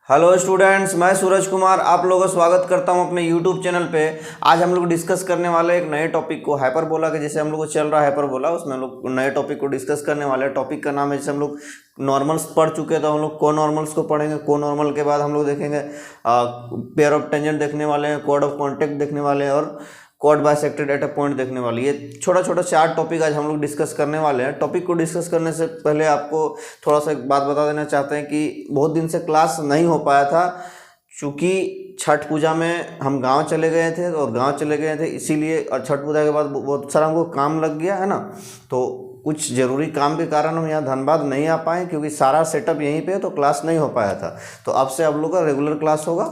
Hello students, मैं सूरज कुमार आप लोगों का स्वागत करता हूं अपने यूट्यूब चैनल पे। आज हम लोग डिस्कस करने वाले एक नए टॉपिक को, हाइपरबोला के जैसे हम लोग को चल रहा है हाइपरबोला, उसमें हम लोग नए टॉपिक को डिस्कस करने वाले हैं। टॉपिक का नाम है, जैसे हम लोग नॉर्मल्स पढ़ चुके हैं तो हम लोग को नॉर्मल्स को पढ़ेंगे। को नॉर्मल के बाद हम लोग देखेंगे पेयर ऑफ टेंजेंट देखने वाले हैं, कोड ऑफ कॉन्टेक्ट देखने वाले हैं और chord bisected at a point देखने वाली। ये छोटा छोटा 4 टॉपिक आज हम लोग डिस्कस करने वाले हैं। टॉपिक को डिस्कस करने से पहले आपको थोड़ा सा एक बात बता देना चाहते हैं कि बहुत दिन से क्लास नहीं हो पाया था, चूँकि छठ पूजा में हम गांव चले गए थे और गांव चले गए थे इसीलिए, और छठ पूजा के बाद बहुत सारा हमको काम लग गया है ना, तो कुछ ज़रूरी काम के कारण हम यहाँ धनबाद नहीं आ पाए, क्योंकि सारा सेटअप यहीं पे है तो क्लास नहीं हो पाया था। तो अब से आप लोग का रेगुलर क्लास होगा,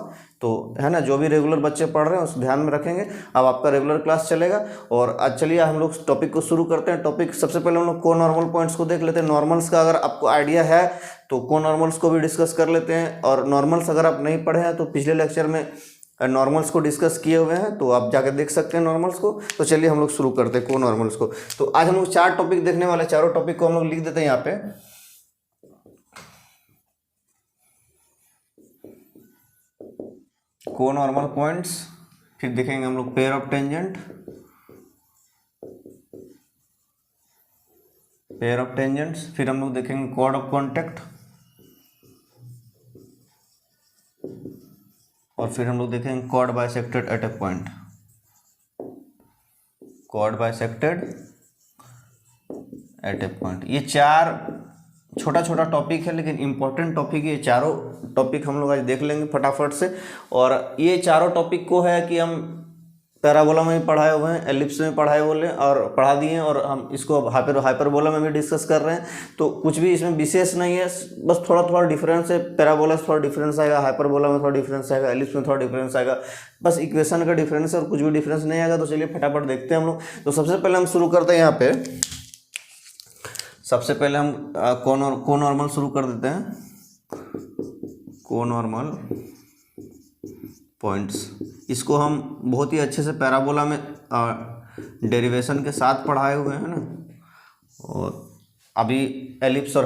तो है ना, जो भी रेगुलर बच्चे पढ़ रहे हैं उस ध्यान में रखेंगे। अब आपका रेगुलर क्लास चलेगा। और आज चलिए हम लोग टॉपिक को शुरू करते हैं। टॉपिक सबसे पहले हम लोग को नॉर्मल पॉइंट्स को देख लेते हैं। नॉर्मल्स का अगर आपको आइडिया है तो को नॉर्मल्स को भी डिस्कस कर लेते हैं, और नॉर्मल्स अगर आप नहीं पढ़े हैं तो पिछले लेक्चर में नॉर्मल्स को डिस्कस किए हुए हैं, तो आप जाकर देख सकते हैं नॉर्मल्स को। तो चलिए हम लोग शुरू करते हैं को नॉर्मल्स को। तो आज हम लोग 4 टॉपिक देखने वाले, चारों टॉपिक को हम लोग लिख देते हैं यहाँ पे। को नॉर्मल पॉइंट्स, फिर देखेंगे हम लोग pair of tangent, pair of tangents, फिर हम लोग देखेंगे कॉर्ड ऑफ कॉन्टेक्ट, और फिर हम लोग देखेंगे chord bisected at a point, chord bisected at a point. ये 4 छोटा छोटा टॉपिक है, लेकिन इंपॉर्टेंट टॉपिक ये चारों टॉपिक हम लोग आज देख लेंगे फटाफट से। और ये चारों टॉपिक को है कि हम पैराबोला में भी पढ़ाए हुए हैं, एलिप्स में पढ़ाए हुए और पढ़ा दिए हैं, और हम इसको हाइपरबोला में भी डिस्कस कर रहे हैं। तो कुछ भी इसमें विशेष नहीं है, बस थोड़ा थोड़ा डिफरेंस है। पैराबोला से थोड़ा डिफरेंस आएगा, हाइपरबोला में थोड़ा डिफरेंस आएगा, एलिप्स में थोड़ा डिफरेंस आएगा, बस इक्वेशन का डिफरेंस है और कुछ भी डिफरेंस नहीं आएगा। तो चलिए फटाफट देखते हैं हम लोग। तो सबसे पहले हम शुरू करते हैं यहाँ पे, सबसे पहले हम को नॉर्मल शुरू कर देते हैं। को नॉर्मल पॉइंट्स, इसको हम बहुत ही अच्छे से पैराबोला में डेरिवेशन के साथ पढ़ाए हुए हैं ना, और अभी एलिप्स और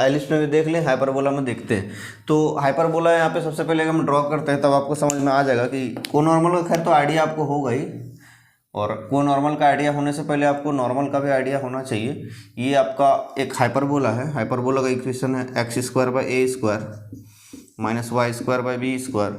एलिप्स में भी देख लें, हाइपरबोला में देखते हैं। तो हाइपरबोला यहाँ पे सबसे पहले हम ड्रॉ करते हैं, तब आपको समझ में आ जाएगा कि को नॉर्मल का खैर तो आइडिया आपको होगा ही, और को नॉर्मल का आइडिया होने से पहले आपको नॉर्मल का भी आइडिया होना चाहिए। ये आपका एक हाइपरबोला है। हाइपरबोला का इक्वेशन है x² - y² b²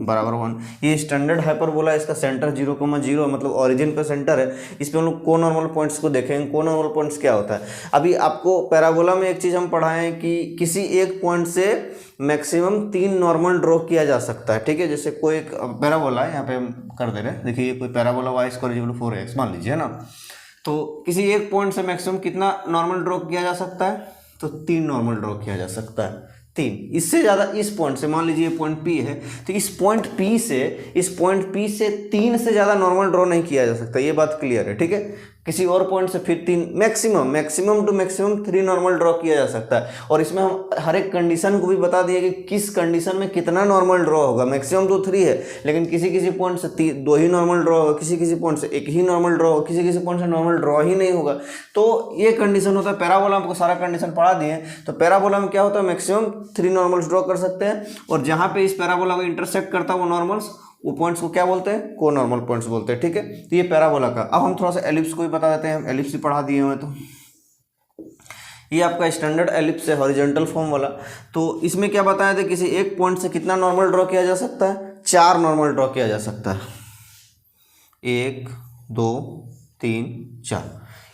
बराबर 1। ये स्टैंडर्ड हाइपरबोला है, इसका सेंटर 0,0 मतलब ओरिजिन पे सेंटर है। इस पे हम लोग को नॉर्मल पॉइंट्स को देखेंगे। को नॉर्मल पॉइंट्स क्या होता है? अभी आपको पैराबोला में एक चीज़ हम पढ़ाए हैं कि किसी एक पॉइंट से मैक्सिमम 3 नॉर्मल ड्रॉ किया जा सकता है। ठीक है, जैसे कोई एक पैराबोला है, यहाँ पे हम कर दे रहे हैं, देखिए कोई पैराबोला y² 4x मान लीजिए ना, तो किसी एक पॉइंट से मैक्सिमम कितना नॉर्मल ड्रॉ किया जा सकता है? तो 3 नॉर्मल ड्रॉ किया जा सकता है। 3, इससे ज़्यादा इस पॉइंट से, मान लीजिए ये पॉइंट P है, तो इस पॉइंट P से 3 से ज़्यादा नॉर्मल ड्रॉ नहीं किया जा सकता। ये बात क्लियर है? ठीक है, किसी और पॉइंट से फिर 3, maximum two maximum 3 normal draw किया जा सकता है। और इसमें हम हर एक कंडीशन को भी बता दिए कि किस कंडीशन में कितना नॉर्मल ड्रॉ होगा। मैक्सिमम तो 3 है, लेकिन किसी किसी पॉइंट से 2 ही नॉर्मल ड्रॉ होगा, किसी किसी पॉइंट से 1 ही नॉर्मल ड्रॉ होगा, किसी किसी पॉइंट से नॉर्मल ड्रॉ ही नहीं होगा। तो ये कंडीशन होता है। पैराबोला में आपको सारा कंडीशन पढ़ा दिए। तो पैराबोला में क्या होता है, मैक्सिमम 3 नॉर्मल्स ड्रॉ कर सकते हैं, और जहाँ पे इस पैराबोला को इंटरसेक्ट करता है वो नॉर्मल्स, वो पॉइंट्स को क्या बोलते हैं? को नॉर्मल पॉइंट्स बोलते हैं। ठीक है, तो ये पैराबोला का। अब हम थोड़ा सा एलिप्स को भी बता देते हैं, हम एलिप्स भी पढ़ा दिए हुए। तो ये आपका स्टैंडर्ड एलिप्स है, हॉरिजॉन्टल फॉर्म वाला। तो इसमें क्या बताया था, किसी एक पॉइंट से कितना नॉर्मल ड्रॉ किया जा सकता है? 4 नॉर्मल ड्रॉ किया जा सकता है। 1 2 3 4,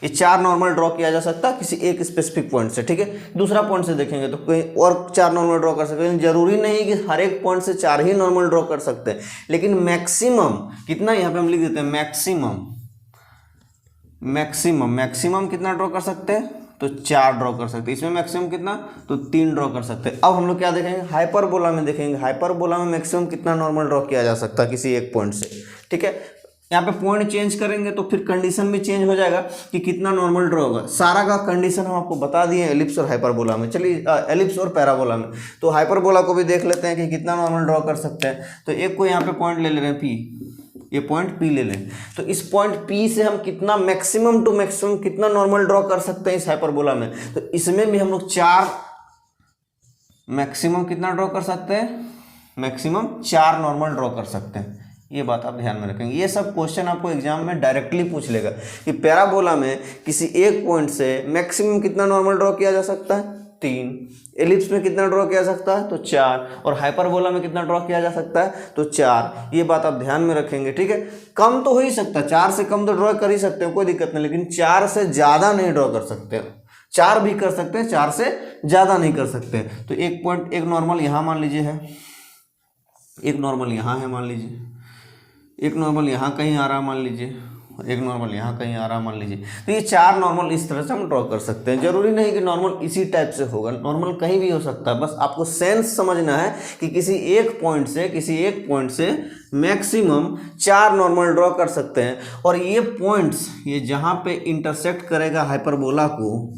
ये 4 नॉर्मल ड्रॉ किया जा सकता है किसी एक स्पेसिफिक पॉइंट से। ठीक है, दूसरा पॉइंट से देखेंगे तो कहीं और 4 नॉर्मल ड्रॉ कर सकते हैं। जरूरी नहीं कि हर एक पॉइंट से 4 ही नॉर्मल ड्रॉ कर सकते हैं, लेकिन मैक्सिमम कितना, यहाँ पे हम लिख देते हैं मैक्सिमम कितना ड्रॉ कर सकते हैं? तो 4 ड्रॉ कर सकते हैं। इसमें मैक्सिमम कितना? तो 3 ड्रॉ कर सकते हैं। अब हम लोग क्या देखेंगे, हाइपरबोला में देखेंगे। हाइपरबोला में मैक्सिमम कितना नॉर्मल ड्रॉ किया जा सकता है किसी एक पॉइंट से। ठीक है, यहाँ पे पॉइंट चेंज करेंगे तो फिर कंडीशन भी चेंज हो जाएगा कि कितना नॉर्मल ड्रॉ होगा। सारा का कंडीशन हम आपको बता दिए एलिप्स और हाइपरबोला में। चलिए एलिप्स और पैराबोला में, तो हाइपरबोला को भी देख लेते हैं कि कितना नॉर्मल ड्रॉ कर सकते हैं। तो एक को यहाँ पे पॉइंट ले रहे हैं P, ये पॉइंट P ले लें, तो इस पॉइंट P से हम कितना मैक्सिमम टू मैक्सिमम कितना नॉर्मल ड्रॉ कर सकते हैं इस हाइपरबोला में? तो इसमें भी हम लोग 4 मैक्सिमम कितना ड्रॉ कर सकते हैं, मैक्सिमम 4 नॉर्मल ड्रॉ कर सकते हैं। ये बात आप ध्यान में रखेंगे। ये सब क्वेश्चन आपको एग्जाम में डायरेक्टली पूछ लेगा कि पैराबोला में किसी एक पॉइंट से मैक्सिमम कितना नॉर्मल ड्रॉ किया जा सकता है, 3। एलिप्स में कितना ड्रॉ किया जा सकता है, तो 4। और हाइपरबोला में कितना ड्रॉ किया जा सकता है, तो 4। ये बात आप ध्यान में रखेंगे, ठीक है। कम तो हो ही सकता है, 4 से कम तो ड्रॉ कर ही सकते हो, कोई दिक्कत नहीं, लेकिन 4 से ज़्यादा नहीं ड्रॉ कर सकते। 4 भी कर सकते हैं, 4 से ज़्यादा नहीं कर सकते। तो एक पॉइंट, एक नॉर्मल यहाँ मान लीजिए है, एक नॉर्मल यहाँ है मान लीजिए, एक नॉर्मल यहाँ कहीं आ रहा मान लीजिए, एक नॉर्मल यहाँ कहीं आ रहा मान लीजिए। तो ये 4 नॉर्मल इस तरह से हम ड्रॉ कर सकते हैं। जरूरी नहीं कि नॉर्मल इसी टाइप से होगा, नॉर्मल कहीं भी हो सकता है। बस आपको सेंस समझना है कि किसी एक पॉइंट से मैक्सिमम 4 नॉर्मल ड्रॉ कर सकते हैं। और ये पॉइंट्स, ये जहाँ पे इंटरसेक्ट करेगा हाइपरबोला को,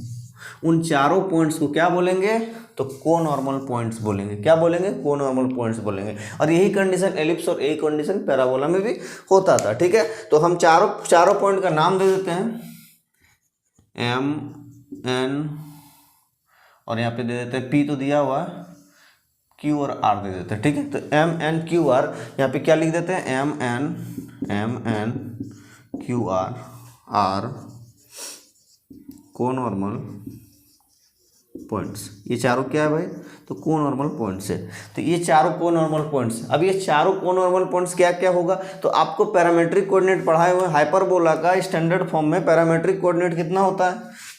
उन चारों पॉइंट्स को क्या बोलेंगे, तो कोनॉर्मल पॉइंट्स बोलेंगे। क्या बोलेंगे, कोनॉर्मल पॉइंट्स बोलेंगे। और यही कंडीशन एलिप्स और यही कंडीशन पैराबोला में भी होता था, ठीक है। तो हम चारों पॉइंट का नाम दे देते हैं, एम एन, और यहाँ पे दे देते हैं, पी तो दिया हुआ है, क्यू और आर दे देते हैं, ठीक है। तो एम एन क्यू आर, यहाँ पे क्या लिख देते हैं, M N Q R conormal points. ये चारों क्या है भाई, तो कोनॉर्मल पॉइंट्स है। तो ये चारों कोनॉर्मल पॉइंट्स। अब ये चारों कोनॉर्मल पॉइंट्स क्या क्या होगा, तो आपको पैरामेट्रिक कोऑर्डिनेट पढ़ाए हुए हाइपरबोला का स्टैंडर्ड फॉर्म में पैरामेट्रिक कोऑर्डिनेट कितना होता है,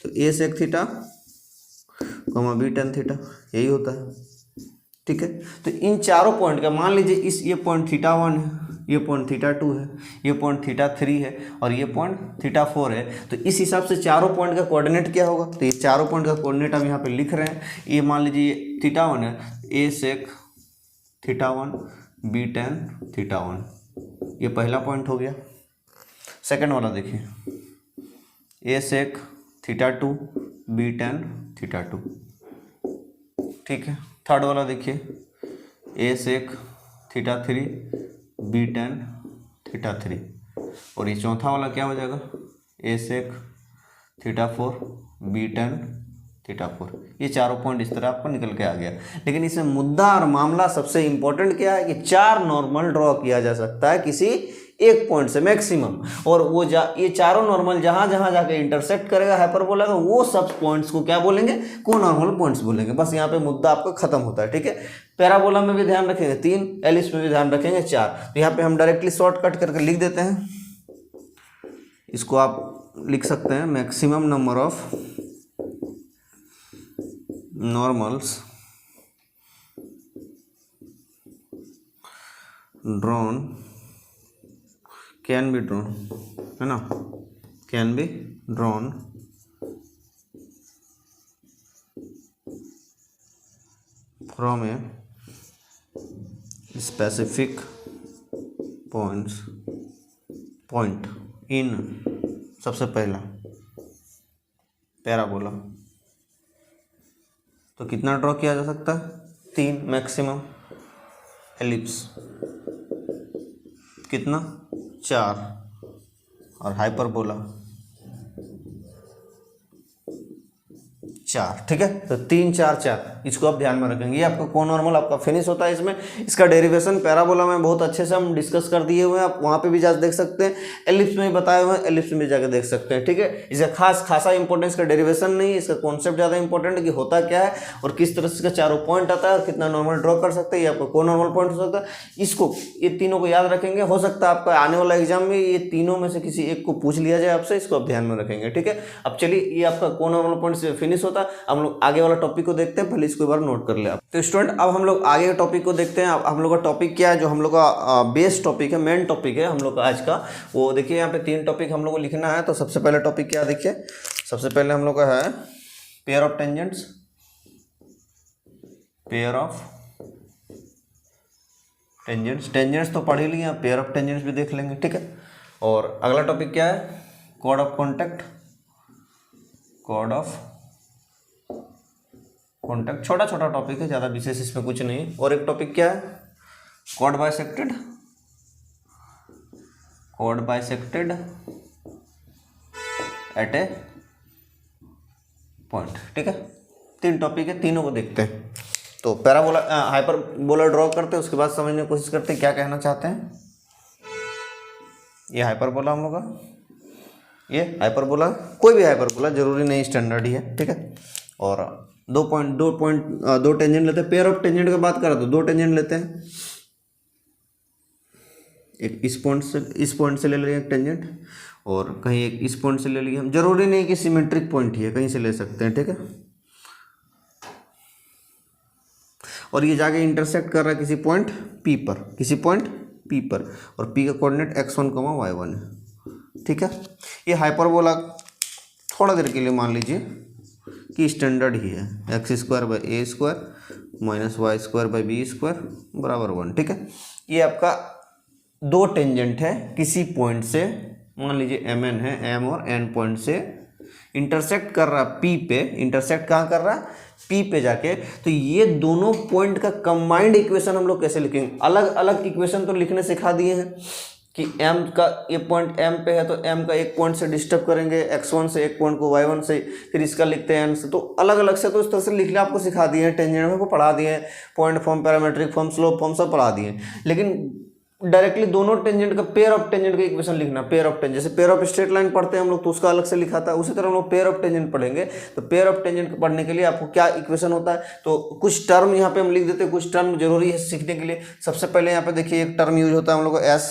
तो a sec theta, b tan theta, यही होता है, ठीक है। तो इन चारों पॉइंट का मान लीजिए ये पॉइंट थीटा 1 है, ये पॉइंट थीटा 2 है, ये पॉइंट थीटा 3 है, और ये पॉइंट थीटा 4 है। तो इस हिसाब से चारों पॉइंट का कोऑर्डिनेट क्या होगा, तो ये चारों पॉइंट का कोऑर्डिनेट हम यहाँ पे लिख रहे हैं। ये मान लीजिए ये थीटा 1 है, a sec theta 1 b tan theta 1, ये पहला पॉइंट हो गया। सेकंड वाला देखिए, a sec theta 2 b tan theta 2, ठीक है। थर्ड वाला देखिए, a sec theta 3 b tan theta 3, और ये चौथा वाला क्या हो जाएगा, a sec theta 4 b tan theta 4। ये चारों पॉइंट इस तरह आपको निकल के आ गया। लेकिन इसमें मुद्दा और मामला सबसे इंपॉर्टेंट क्या है कि 4 नॉर्मल ड्रॉ किया जा सकता है किसी एक पॉइंट से मैक्सिमम, और वो ये चारों नॉर्मल जहां जहां जाके इंटरसेक्ट करेगा हाइपरबोला का, वो सब पॉइंट्स को क्या बोलेंगे, कोनॉर्मल पॉइंट्स बोलेंगे। बस यहाँ पे मुद्दा आपका खत्म होता है, ठीक है। पैराबोला में भी ध्यान रखेंगे 3, एलिप्स में भी ध्यान रखेंगे 4। तो यहाँ पे हम डायरेक्टली शॉर्टकट करके लिख देते हैं, इसको आप लिख सकते हैं, maximum number of normals drawn can be drawn, है ना, can be drawn from a specific point in, सबसे पहला पैराबोला। तो कितना ड्रॉ किया जा सकता है, 3 मैक्सिमम। एलिप्स कितना, 4, और हाइपरबोला 4, ठीक है। तो 3 4 4, इसको आप ध्यान में रखेंगे। ये आपका कोनॉर्मल आपका फिनिश होता है इसमें। इसका डेरिवेशन पैराबोला में बहुत अच्छे से हम डिस्कस कर दिए हुए हैं, आप वहाँ पे भी जा देख सकते हैं। एलिप्स में बताए हुए हैं, एलिप्स में भी जाकर देख सकते हैं, ठीक है। इसका खासा इंपॉर्टेंस का डेरिवेशन नहीं है, इसका कॉन्सेप्ट ज़्यादा इंपॉर्टेंट है कि होता क्या है और किस तरह से इसका चारों पॉइंट आता है और कितना नॉर्मल ड्रॉ कर सकते हैं। ये आपका कोनॉर्मल पॉइंट हो सकता है। इसको, ये तीनों को याद रखेंगे। हो सकता है आपका आने वाला एग्जाम में ये तीनों में से किसी एक को पूछ लिया जाए आपसे, इसको आप ध्यान में रखेंगे, ठीक है। अब चलिए, ये आपका कोनॉर्मल पॉइंट से फिनिश होता है। हम लोग आगे वाला टॉपिक को देखते हैं, पहले इसको एक बार नोट कर ले आप। तो स्टूडेंट, अब हम लोग आगे के टॉपिक को देखते हैं। अब हम लोग का टॉपिक क्या है, जो हम लोग का बेस टॉपिक है, मेन टॉपिक है हम लोग का आज का, वो देखिए यहाँ पे 3 टॉपिक हम लोग को लिखना है। तो सबसे पहले टॉपिक क्या देखिए, सबसे पहले हम लोग का है pair of tangents, pair of tangents. Tangents तो पढ़ ही लिए, पेयर ऑफ टेंजेंट्स भी देख लेंगे, ठीक है। और अगला टॉपिक क्या है, chord of contact, chord of contact, छोटा छोटा टॉपिक है, ज़्यादा विशेष इसमें कुछ नहीं। और एक टॉपिक क्या है, chord bisected, chord bisected at a point, ठीक है। 3 टॉपिक है, तीनों को देखते हैं। तो पैराबोला हाइपरबोला ड्रॉ करते हैं, उसके बाद समझने की कोशिश करते हैं क्या कहना चाहते हैं। ये हाइपरबोला हम लोग का, ये हाइपरबोला, कोई भी हाइपरबोला जरूरी नहीं स्टैंडर्ड ही है, ठीक है। और दो टेंजेंट लेते हैं। पेयर ऑफ टेंजेंट की बात करें तो दो टेंजेंट लेते हैं, एक इस पॉइंट से ले लिए एक टेंजेंट, और कहीं एक इस पॉइंट से ले लिए हम। जरूरी नहीं कि सिमेट्रिक पॉइंट ही है, कहीं से ले सकते हैं, ठीक है। और ये जाके इंटरसेक्ट कर रहा है किसी पॉइंट पी पर, और पी का कोऑर्डिनेट x1, y1 है, ठीक है। ये हाइपरबोला थोड़ा देर के लिए मान लीजिए कि स्टैंडर्ड ही है, x² - y² b² बराबर 1, ठीक है। ये आपका दो टेंजेंट है किसी पॉइंट से, मान लीजिए mn है, m और n पॉइंट से इंटरसेक्ट कर रहा p पे। इंटरसेक्ट कहाँ कर रहा है? p पे जाके। तो ये दोनों पॉइंट का कंबाइंड इक्वेशन हम लोग कैसे लिखेंगे? अलग अलग इक्वेशन तो लिखने सिखा दिए हैं कि m का ये पॉइंट m पे है तो m का एक पॉइंट से डिस्टर्ब करेंगे, x1 से एक पॉइंट को y1 से, फिर इसका लिखते हैं n से। तो अलग अलग से तो इस तरह से लिखना आपको सिखा दिए हैं, टेंजेंट में को पढ़ा दिए हैं, point form, parametric form, slope form सब पढ़ा दिए हैं। लेकिन डायरेक्टली दोनों टेंजेंट का, पेयर ऑफ टेंजेंट का इक्वेशन लिखना, पेयर ऑफ टेंजेंट, जैसे पेयर ऑफ स्ट्रेट लाइन पढ़ते हैं हम लोग तो उसका अलग से लिखा था, उसी तरह हम लोग पेयर ऑफ टेंजेंट पढ़ेंगे। तो पेयर ऑफ टेंजेंट पढ़ने के लिए आपको क्या इक्वेशन होता है, तो कुछ टर्म यहाँ पे हम लिख देते हैं, कुछ टर्म जरूरी है सीखने के लिए। सबसे पहले यहाँ पे देखिए एक टर्म यूज होता है हम लोग को s,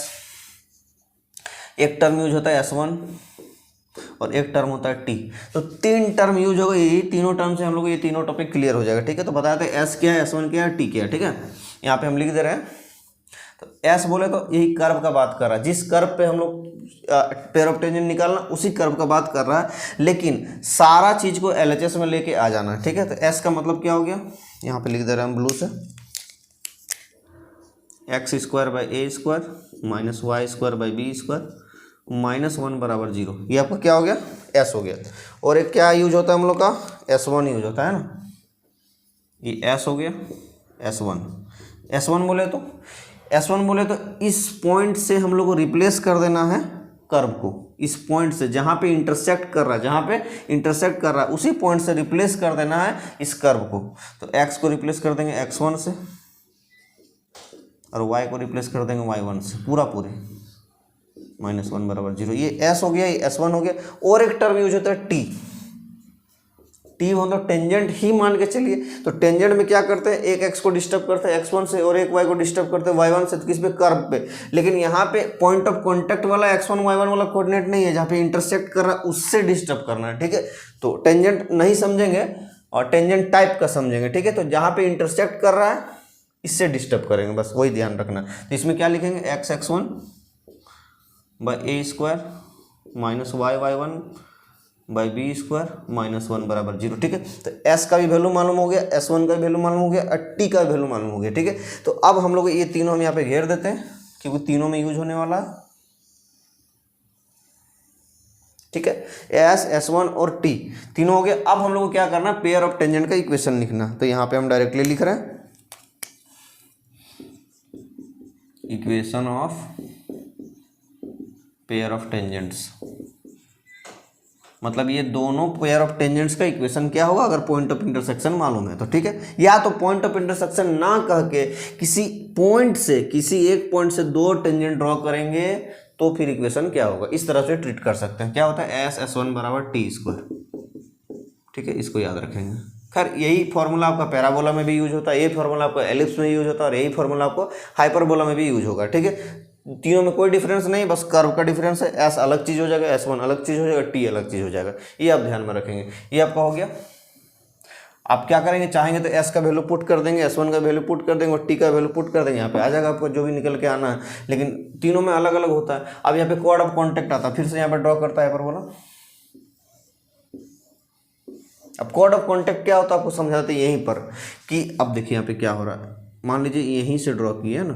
एक टर्म यूज होता है s1 और एक टर्म होता है t। तो तीन टर्म यूज होगा, यही तीनों टर्म से हम लोग ये तीनों टॉपिक क्लियर हो जाएगा, ठीक है। तो बताते हैं s क्या है, s1 क्या है, t क्या है, ठीक है। यहाँ पे हम लिख दे रहे हैं। तो s बोले तो यही कर्व का बात कर रहा है, जिस कर्व पे हम लोग पेयर ऑफ टेंजेंट निकालना उसी कर्व का बात कर रहा है, लेकिन सारा चीज को LHS में लेके आ जाना है, ठीक है। तो s का मतलब क्या हो गया, यहाँ पे लिख दे रहे हैं हम ब्लू से, x² - a² - y² - b² -1 बराबर 0। ये आपका क्या हो गया, s हो गया। और एक क्या यूज होता है हम लोग का, s1 यूज होता है ना, ये s हो गया, s1 बोले तो इस पॉइंट से हम लोग को रिप्लेस कर देना है कर्व को, इस पॉइंट से जहाँ पे इंटरसेक्ट कर रहा है, उसी पॉइंट से रिप्लेस कर देना है इस कर्व को। तो x को रिप्लेस कर देंगे x1 से और y को रिप्लेस कर देंगे y1 से, पूरे -1 बराबर 0। ये s हो गया, ये s1 हो गया। और एक टर्म यूज होता है t मतलब टेंजेंट ही मान के चलिए। तो टेंजेंट में क्या करते हैं, एक x को डिस्टर्ब करते हैं x1 से और एक y को डिस्टर्ब करते हैं y1 से, तो किस पे, कर्व पे। लेकिन यहाँ पे पॉइंट ऑफ कांटेक्ट वाला x1 y1 वाला कोऑर्डिनेट नहीं है, जहाँ पे इंटरसेक्ट कर रहा है उससे डिस्टर्ब करना है, ठीक है। तो टेंजेंट नहीं समझेंगे और टेंजेंट टाइप का समझेंगे, ठीक है। तो जहाँ पे इंटरसेक्ट कर रहा है इससे डिस्टर्ब करेंगे, बस वही ध्यान रखना। तो इसमें क्या लिखेंगे, x1 a² - y1 b² -1 बराबर 0, ठीक है। तो s का भी वैल्यू मालूम हो गया, s1 का भी वैल्यू मालूम हो गया और t का भी वैल्यू मालूम हो गया, ठीक है। तो अब हम लोग ये तीनों हम यहाँ पे घेर देते हैं क्योंकि तीनों में यूज होने वाला है, ठीक है। s1 और t तीनों हो गए। अब हम लोग को क्या करना है, पेयर ऑफ टेंजेंट का इक्वेशन लिखना। तो यहाँ पे हम डायरेक्टली लिख रहे हैं equation of pair of tangents, मतलब ये दोनों पेयर ऑफ टेंजेंट्स का इक्वेशन क्या होगा अगर पॉइंट ऑफ इंटरसेक्शन मालूम है तो, ठीक है। या तो पॉइंट ऑफ इंटरसेक्शन ना कह के किसी एक पॉइंट से दो टेंजेंट ड्रॉ करेंगे तो फिर इक्वेशन क्या होगा, इस तरह से ट्रीट कर सकते हैं। क्या होता है, s1 बराबर t², ठीक है। इसको याद रखेंगे। खैर यही फॉर्मूला आपका पैराबोला में भी यूज होता है, यही फॉर्मूला आपको एलिप्स में यूज होता है और यही फॉर्मूला आपको हाइपरबोला में भी यूज होगा, ठीक है। तीनों में कोई डिफरेंस नहीं, बस कर्व का डिफरेंस है। s अलग चीज हो जाएगा, s1 अलग चीज हो जाएगा, t अलग चीज हो जाएगा, ये आप ध्यान में रखेंगे। ये आपका हो गया। आप क्या करेंगे, चाहेंगे तो s का वैल्यू पुट कर देंगे, s1 का वैल्यू पुट कर देंगे और t का वैल्यू पुट कर देंगे, यहाँ पे आ जाएगा आपको जो भी निकल के आना है। लेकिन तीनों में अलग अलग होता है। अब यहाँ पे कोड ऑफ कॉन्टेक्ट आता है, फिर से यहाँ पे ड्रॉ करता है हाइपरबोला। अब कोड ऑफ कॉन्टेक्ट क्या होता है आपको समझाते हैं यहीं पर कि अब देखिए यहाँ पे क्या हो रहा है। मान लीजिए यहीं से ड्रॉ किया है ना,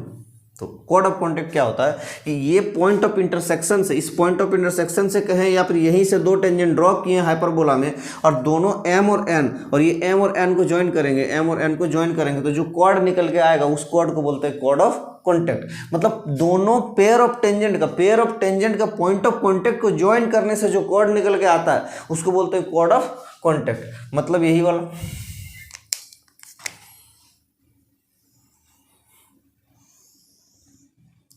तो कोड ऑफ कॉन्टेक्ट क्या होता है कि ये पॉइंट ऑफ इंटरसेक्शन से, इस पॉइंट ऑफ इंटरसेक्शन से कहें या फिर यहीं से दो टेंजेंट ड्रॉ किए हैं हाइपरबोला में और दोनों m और n, और ये m और n को ज्वाइन करेंगे, m और n को ज्वाइन करेंगे तो जो कोड निकल के आएगा उस कोड को बोलते हैं कोड ऑफ कॉन्टेक्ट। मतलब दोनों पेयर ऑफ टेंजेंट का पॉइंट ऑफ कॉन्टेक्ट को ज्वाइन करने से जो कोड निकल के आता है उसको बोलते हैं कोड ऑफ कॉन्टेक्ट। मतलब यही वाला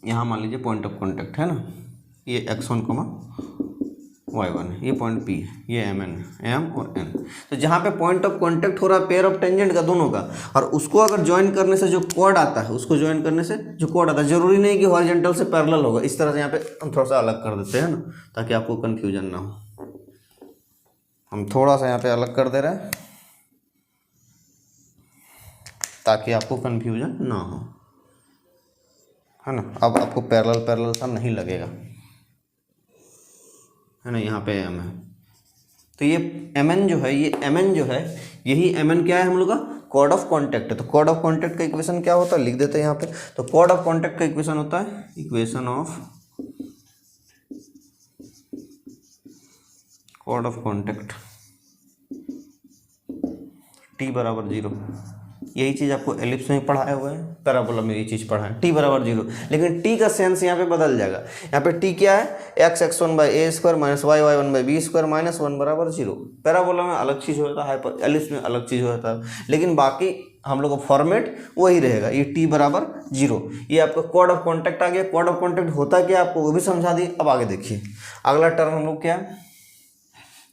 यहाँ मान लीजिए पॉइंट ऑफ कॉन्टैक्ट है ना, ये x1 y1 है, ये पॉइंट P है, ये mn है, m और n। तो जहाँ पे पॉइंट ऑफ कांटेक्ट हो रहा है पेयर ऑफ टेंजेंट का दोनों का, और उसको अगर ज्वाइन करने से जो कोड आता है, उसको ज्वाइन करने से जो कोड आता है, जरूरी नहीं कि हॉरिजॉन्टल से पैरेलल होगा। इस तरह से यहाँ पे हम थोड़ा सा अलग कर देते हैं ना, ताकि आपको कन्फ्यूजन ना हो। हम थोड़ा सा यहाँ पे अलग कर दे रहे हैं ताकि आपको कन्फ्यूजन ना हो, है ना। अब आपको पैरेलल सा नहीं लगेगा, है ना। यहाँ पे m है, तो ये mn जो है, ये mn जो है, यही mn क्या है हम लोग का कोड ऑफ कॉन्टैक्ट है। तो कोड ऑफ कॉन्टैक्ट का इक्वेशन क्या होता है, लिख देते हैं यहाँ पे। तो कोड ऑफ कॉन्टैक्ट का इक्वेशन होता है equation of code of contact t बराबर 0। यही चीज़ आपको एलिप्स में पढ़ाए हुए हैं, पैराबोला में यही चीज़ पढ़ा है, t बराबर 0। लेकिन t का सेंस यहाँ पे बदल जाएगा। यहाँ पे t क्या है, x(1) by a square minus y(1) by b square minus 1 बराबर 0। पैराबोला में अलग चीज़ होता है, हाइपर एलिप्स में अलग चीज़ होता है, लेकिन बाकी हम लोग का फॉर्मेट वही रहेगा। ये t बराबर 0, ये आपका कोड ऑफ कॉन्टैक्ट आ गया। कोड ऑफ कॉन्टैक्ट होता क्या आपको वो भी समझा दी। अब आगे देखिए, अगला टर्म हम लोग क्या है,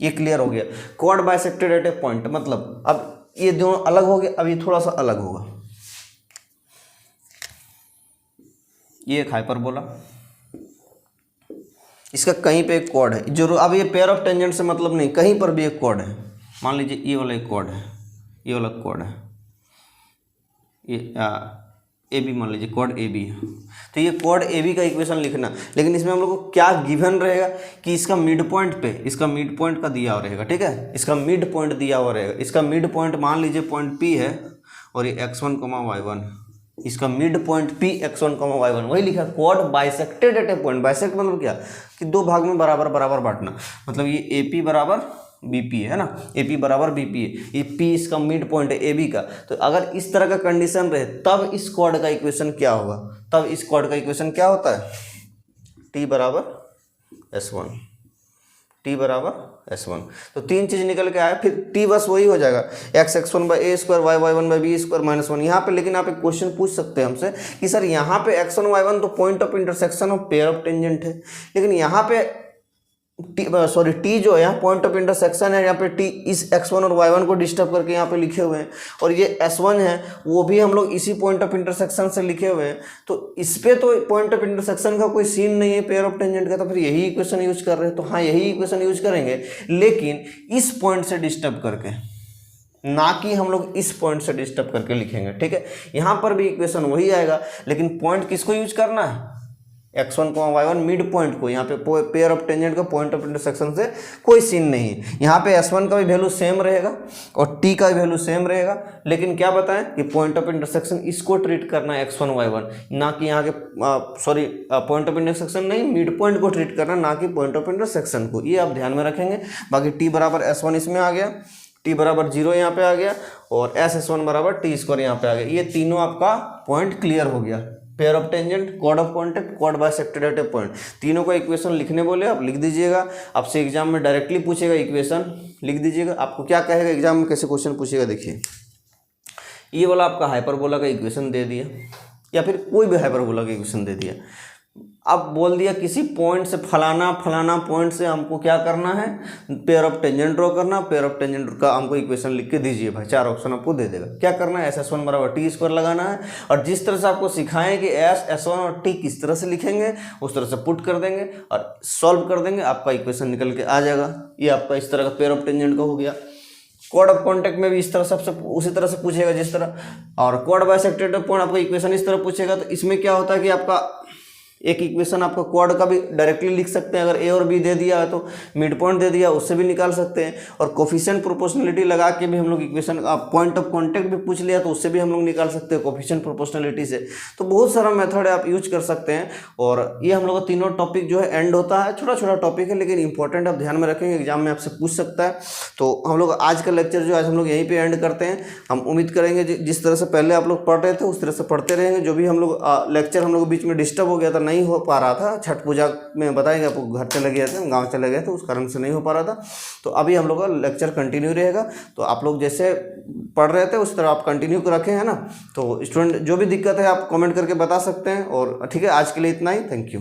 ये क्लियर हो गया। Code bisected at a point, मतलब अब ये दोनों अलग हो गए, अब ये थोड़ा सा अलग होगा। ये एक हाइपरबोला, इसका कहीं पे एक कोड है जरूर। अब ये पेयर ऑफ टेंजेंट से मतलब नहीं, कहीं पर भी एक कोड है। मान लीजिए ये वाला एक कोड है, ये वाला कोड है, ये ए बी, मान लीजिए कोड ए बी है। तो ये कोड ए बी का इक्वेशन लिखना, लेकिन इसमें हम लोग को क्या गिवन रहेगा कि इसका मिड पॉइंट पे, इसका मिड पॉइंट का दिया हुआ रहेगा, ठीक है। इसका मिड पॉइंट दिया हुआ रहेगा। इसका मिड पॉइंट मान लीजिए पॉइंट P है, और ये x1, y1, इसका mid point P x1, y1, वही लिखा code bisected at a point. Bisect मतलब क्या कि दो भाग में बराबर बराबर बांटना, मतलब ये AP बराबर BP है ना, AP बराबर BP है, ये P इसका मिड पॉइंट है AB का। तो अगर इस तरह का कंडीशन रहे तब इस कोड का इक्वेशन क्या होगा, तब इस कोड का इक्वेशन क्या होता है, T बराबर S1, T बराबर S1। तो तीन चीज़ निकल के आया, फिर T बस वही हो जाएगा x(1) by a square y(1) by b square minus 1। यहाँ पे लेकिन आप एक क्वेश्चन पूछ सकते हैं हमसे कि सर यहाँ पे x1 y1 तो point of intersection of pair of tangent है, लेकिन यहाँ पे T जो है यहाँ पॉइंट ऑफ इंटरसेक्शन है। यहाँ पे T इस x1 और y1 को डिस्टर्ब करके यहाँ पे लिखे हुए हैं, और ये S1 है वो भी हम लोग इसी पॉइंट ऑफ इंटरसेक्शन से लिखे हुए हैं। तो इस पे तो पॉइंट ऑफ इंटरसेक्शन का कोई सीन नहीं है पेयर ऑफ टेंजेंट का, तो फिर यही इक्वेशन यूज कर रहे हैं। तो हाँ, यही इक्वेशन यूज करेंगे, लेकिन इस पॉइंट से डिस्टर्ब करके, ना कि हम लोग इस पॉइंट से डिस्टर्ब करके लिखेंगे, ठीक है। यहाँ पर भी इक्वेशन वही आएगा, लेकिन पॉइंट किसको यूज करना है, x1, y1 मिड पॉइंट को। यहाँ पे पेयर ऑफ टेंजेंट का पॉइंट ऑफ इंटरसेक्शन से कोई सीन नहीं है। यहाँ पे S1 का भी वैल्यू सेम रहेगा और T का भी वैल्यू सेम रहेगा, लेकिन क्या बताएं कि पॉइंट ऑफ इंटरसेक्शन इसको ट्रीट करना है x1, y1, ना कि यहाँ के पॉइंट ऑफ इंटरसेक्शन नहीं, मिड पॉइंट को ट्रीट करना, ना कि पॉइंट ऑफ इंटरसेक्शन को। ये आप ध्यान में रखेंगे। बाकी T बराबर S1 इसमें आ गया, T बराबर 0 यहाँ पे आ गया, और S1 बराबर T स्क्वायर यहाँ पे आ गया। ये तीनों आपका पॉइंट क्लियर हो गया। Pair of tangent, code of contact, code bisected at a point, तीनों का इक्वेशन लिखने बोले आप लिख दीजिएगा। आपसे एग्जाम में डायरेक्टली पूछेगा, इक्वेशन लिख दीजिएगा। आपको क्या कहेगा एग्जाम में, कैसे क्वेश्चन पूछेगा, देखिए ये वाला आपका हाइपरबोला का इक्वेशन दे दिया, या फिर कोई भी हाइपरबोला का इक्वेशन दे दिया। अब बोल दिया किसी पॉइंट से फलाना फलाना पॉइंट से हमको क्या करना है, पेयर ऑफ टेंजेंट ड्रॉ करना। पेयर ऑफ टेंजेंट का हमको इक्वेशन लिख के दीजिए भाई, 4 ऑप्शन आपको दे देगा। क्या करना है, S1 बराबर T स्क्वायर लगाना है, और जिस तरह से आपको सिखाएं कि S1 और T किस तरह से लिखेंगे उस तरह से पुट कर देंगे और सॉल्व कर देंगे, आपका इक्वेशन निकल के आ जाएगा। ये आपका इस तरह का पेयर ऑफ टेंजेंट का हो गया। कोड ऑफ कॉन्टैक्ट में भी इस तरह सबसे उसी तरह से पूछेगा जिस तरह, और कोड बाइसेक्टेड पॉइंट आपको इक्वेशन इस तरह पूछेगा। तो इसमें क्या होता है कि आपका एक इक्वेशन आपका क्वाड का भी डायरेक्टली लिख सकते हैं, अगर ए और बी दे दिया है तो मिड पॉइंट दे दिया उससे भी निकाल सकते हैं, और कोफिशिएंट प्रोपोर्शनलिटी लगा के भी हम लोग इक्वेशन, पॉइंट ऑफ कॉन्टैक्ट भी पूछ लिया तो उससे भी हम लोग निकाल सकते हैं कोफिशिएंट प्रोपोर्शनलिटी से। तो बहुत सारा मेथड है आप यूज कर सकते हैं। और ये हम लोग का तीनों टॉपिक जो है एंड होता है, छोटा छोटा टॉपिक है लेकिन इंपॉर्टेंट, आप ध्यान में रखेंगे, एग्जाम में आपसे पूछ सकता है। तो हम लोग आज का लेक्चर जो आज हम लोग यहीं पे एंड करते हैं। हम उम्मीद करेंगे जिस तरह से पहले आप लोग पढ़ रहे थे उस तरह से पढ़ते रहेंगे। जो भी हम लोग लेक्चर हम लोग बीच में डिस्टर्ब हो गया था नहीं हो पा रहा था, छठ पूजा में बताएंगे आपको, घर चले गए थे, गांव चले गए थे, उस कारण से नहीं हो पा रहा था। तो अभी हम लोग का लेक्चर कंटिन्यू रहेगा, तो आप लोग जैसे पढ़ रहे थे उस तरह आप कंटिन्यू रखें, है ना। तो स्टूडेंट जो भी दिक्कत है आप कमेंट करके बता सकते हैं। और ठीक है, आज के लिए इतना ही, थैंक यू।